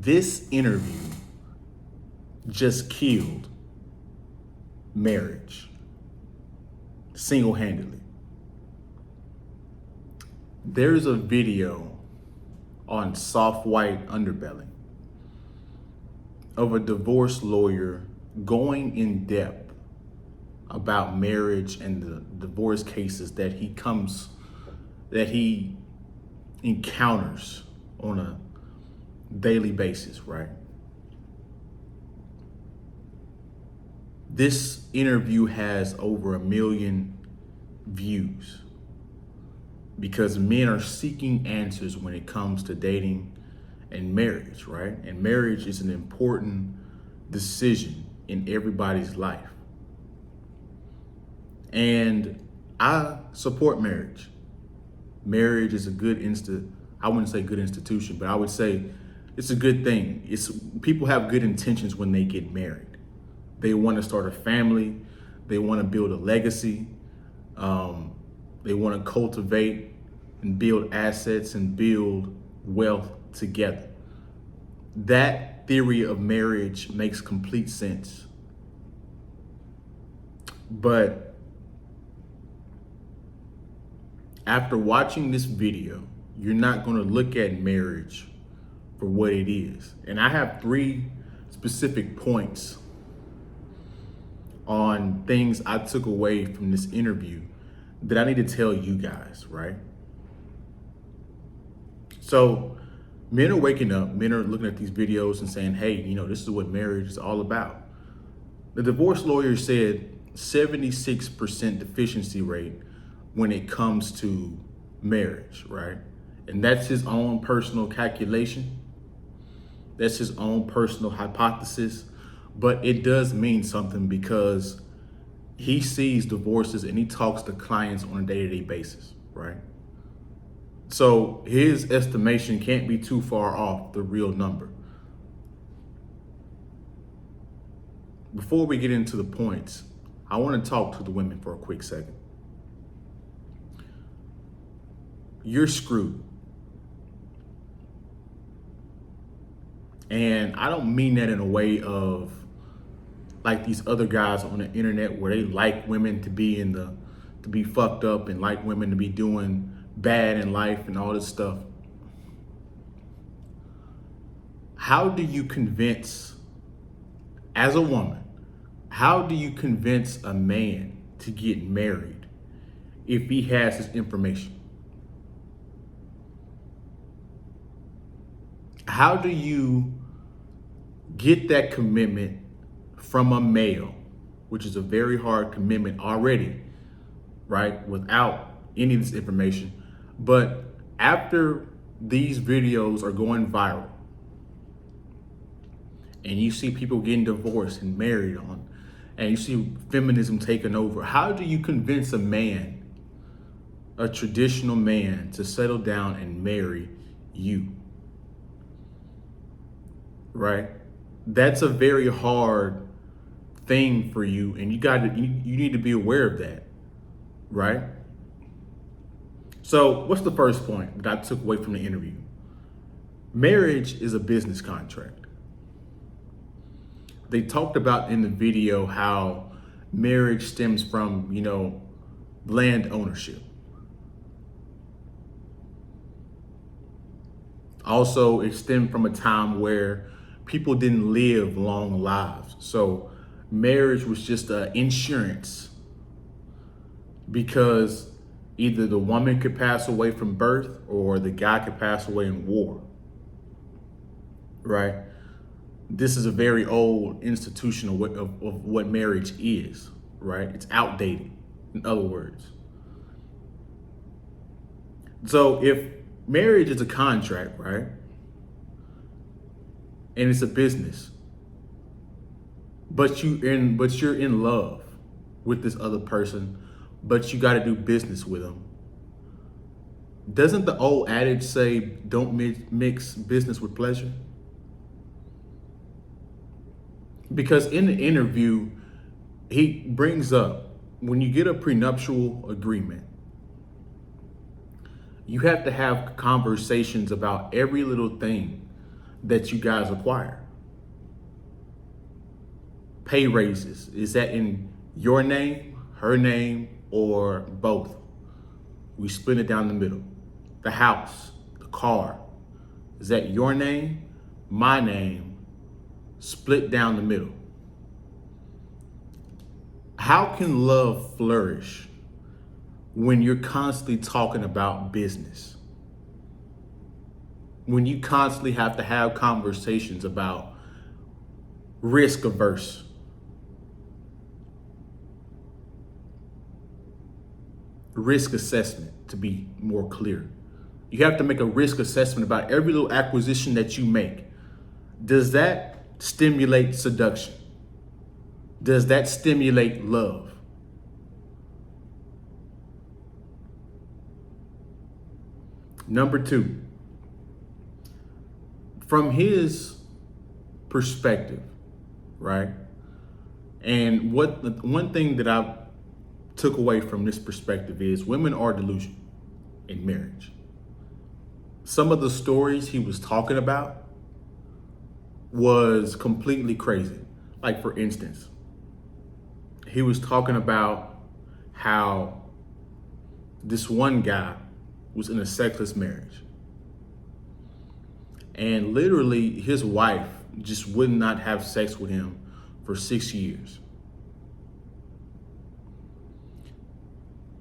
This interview just killed marriage single-handedly. There's a video on Soft White Underbelly of a divorce lawyer going in depth about marriage and the divorce cases that he encounters on a daily basis, right? This interview has over 1 million views because men are seeking answers when it comes to dating and marriage, right? And marriage is an important decision in everybody's life. And I support marriage. Marriage is a good I wouldn't say good institution, but I would say it's a good thing. People have good intentions when they get married. They want to start a family. They want to build a legacy. They want to cultivate and build assets and build wealth together. That theory of marriage makes complete sense. But after watching this video, you're not going to look at marriage for what it is. And I have 3 specific points on things I took away from this interview that I need to tell you guys, right? So men are waking up, men are looking at these videos and saying, hey, this is what marriage is all about. The divorce lawyer said 76% deficiency rate when it comes to marriage, right? And that's his own personal calculation. That's his own personal hypothesis. But it does mean something because he sees divorces and he talks to clients on a day-to-day basis, right? So his estimation can't be too far off the real number. Before we get into the points, I want to talk to the women for a quick second. You're screwed. And I don't mean that in a way of like these other guys on the internet where they like women to be fucked up and like women to be doing bad in life and all this stuff. How do you convince, as a woman, how do you convince a man to get married if he has this information? How do you get that commitment from a male, which is a very hard commitment already, right? Without any of this information. But after these videos are going viral and you see people getting divorced and married on, and you see feminism taking over, how do you convince a man, a traditional man, to settle down and marry you? Right? That's a very hard thing for you, and you need to be aware of that, right? So what's the first point that I took away from the interview? Marriage is a business contract. They talked about in the video how marriage stems from, land ownership. Also, it stemmed from a time where people didn't live long lives. So marriage was just an insurance because either the woman could pass away from birth or the guy could pass away in war, right? This is a very old institution of what marriage is, right? It's outdated, in other words. So if marriage is a contract, right? And it's a business, but you're in love with this other person, but you got to do business with them. Doesn't the old adage say, don't mix business with pleasure? Because in the interview, he brings up, when you get a prenuptial agreement, you have to have conversations about every little thing that you guys acquire? Pay raises, is that in your name, her name, or both? We split it down the middle. The house, the car, is that your name, my name, split down the middle? How can love flourish when you're constantly talking about business? When you constantly have to have conversations about risk averse? Risk assessment, to be more clear. You have to make a risk assessment about every little acquisition that you make. Does that stimulate seduction? Does that stimulate love? Number two, from his perspective, right? And one thing that I took away from this perspective is women are delusional in marriage. Some of the stories he was talking about was completely crazy. Like, for instance, he was talking about how this one guy was in a sexless marriage. And literally his wife just would not have sex with him for 6 years.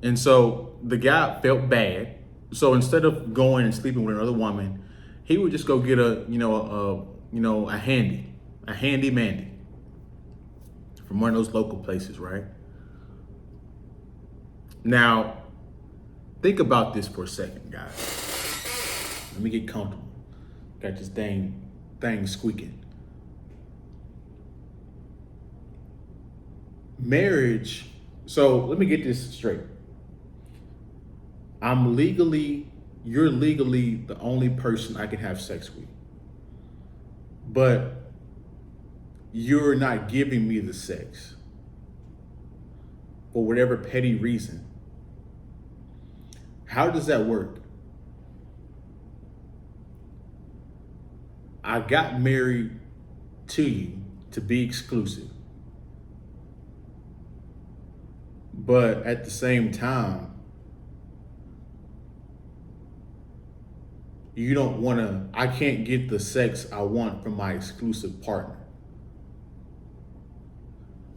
And so the guy felt bad. So instead of going and sleeping with another woman, he would just go get a handy mandy from one of those local places, right? Now, think about this for a second, guys. Let me get comfortable. Got this thing squeaking. Marriage. So let me get this straight. You're legally the only person I can have sex with. But you're not giving me the sex for whatever petty reason. How does that work? I got married to you to be exclusive. But at the same time, I can't get the sex I want from my exclusive partner.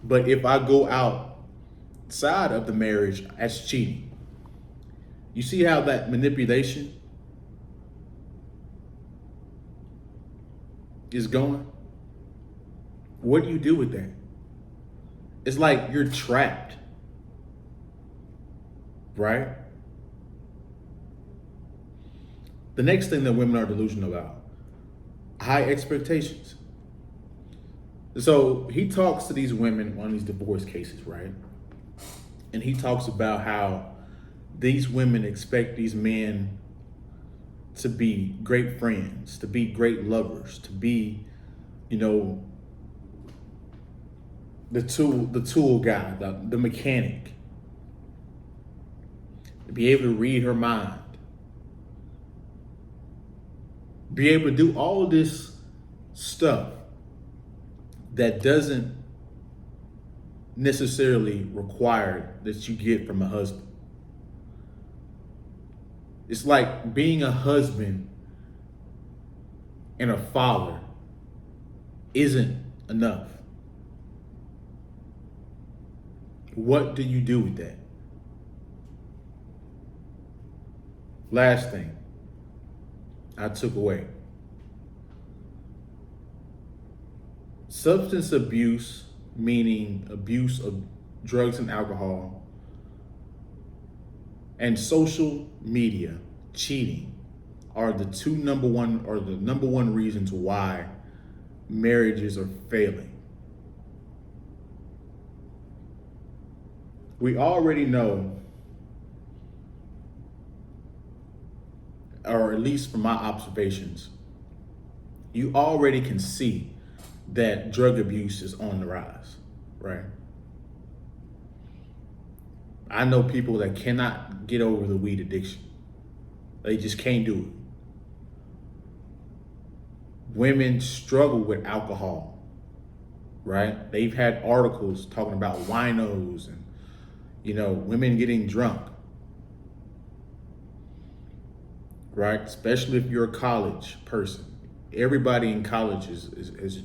But if I go outside of the marriage, that's cheating. You see how that manipulation is going? What do you do with that? It's like you're trapped, right? The next thing that women are delusional about, high expectations. So he talks to these women on these divorce cases, right? And he talks about how these women expect these men to be great friends, to be great lovers, to be, the tool guy, the mechanic, to be able to read her mind, be able to do all this stuff that doesn't necessarily require that you get from a husband. It's like being a husband and a father isn't enough. What do you do with that? Last thing I took away. Substance abuse, meaning abuse of drugs and alcohol, and social media cheating are the number one reasons why marriages are failing. We already know, or at least from my observations, you already can see that drug abuse is on the rise, right? I know people that cannot get over the weed addiction. They just can't do it. Women struggle with alcohol, right? They've had articles talking about winos and, women getting drunk, right? Especially if you're a college person. Everybody in college is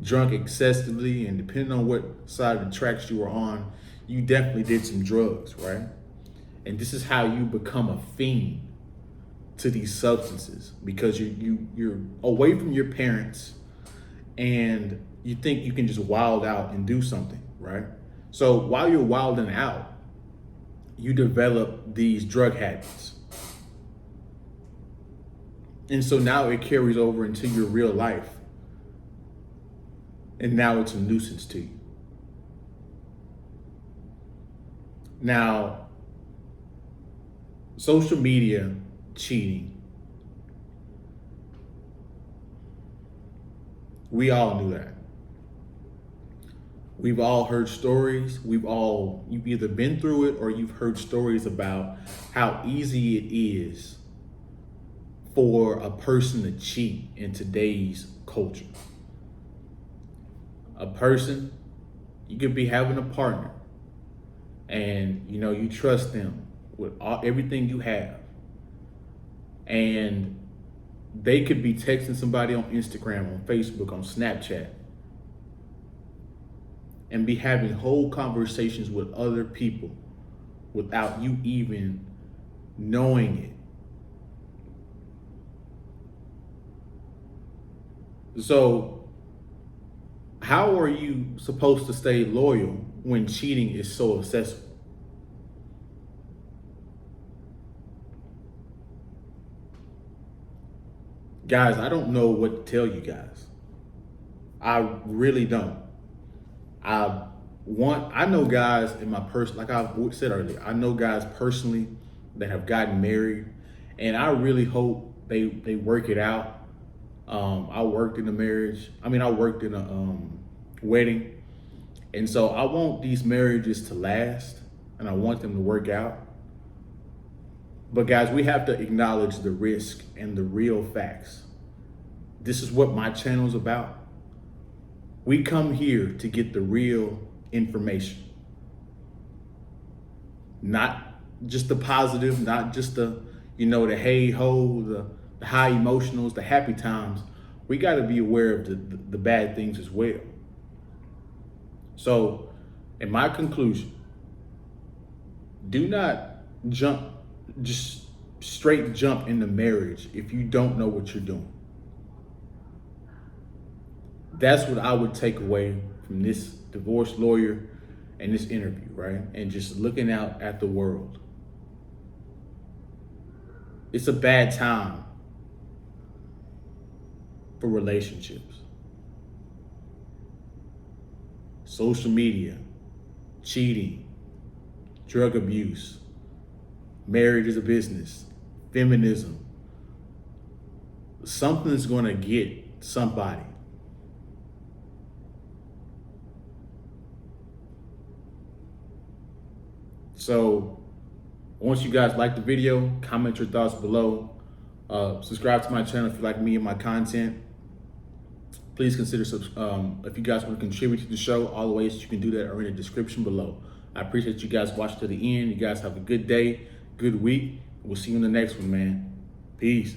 drunk excessively, and depending on what side of the tracks you were on, you definitely did some drugs, right? And this is how you become a fiend to these substances, because you're away from your parents and you think you can just wild out and do something, right? So while you're wilding out, you develop these drug habits. And so now it carries over into your real life. And now it's a nuisance to you. Now, social media cheating. We all knew that. We've all heard stories. You've either been through it or you've heard stories about how easy it is for a person to cheat in today's culture. A person, you could be having a partner and you trust them with everything you have. And they could be texting somebody on Instagram, on Facebook, on Snapchat, and be having whole conversations with other people without you even knowing it. So how are you supposed to stay loyal when cheating is so accessible? Guys, I don't know what to tell you guys. I really don't. I know guys in my like I said earlier, I know guys personally that have gotten married, and I really hope they work it out. I worked in a marriage. I worked in a wedding. And so I want these marriages to last, and I want them to work out. But guys, we have to acknowledge the risk and the real facts. This is what my channel is about. We come here to get the real information. Not just the positive, not just the hey ho, the high emotionals, the happy times. We got to be aware of the bad things as well. So, in my conclusion, do not just straight jump into marriage if you don't know what you're doing. That's what I would take away from this divorce lawyer and this interview, right? And just looking out at the world. It's a bad time for relationships. Social media, cheating, drug abuse, marriage is a business, feminism. Something's gonna get somebody. So I want you guys like the video, comment your thoughts below. Subscribe to my channel if you like me and my content. Please consider, if you guys want to contribute to the show, all the ways you can do that are in the description below. I appreciate you guys watching to the end. You guys have a good day, good week. We'll see you in the next one, man. Peace.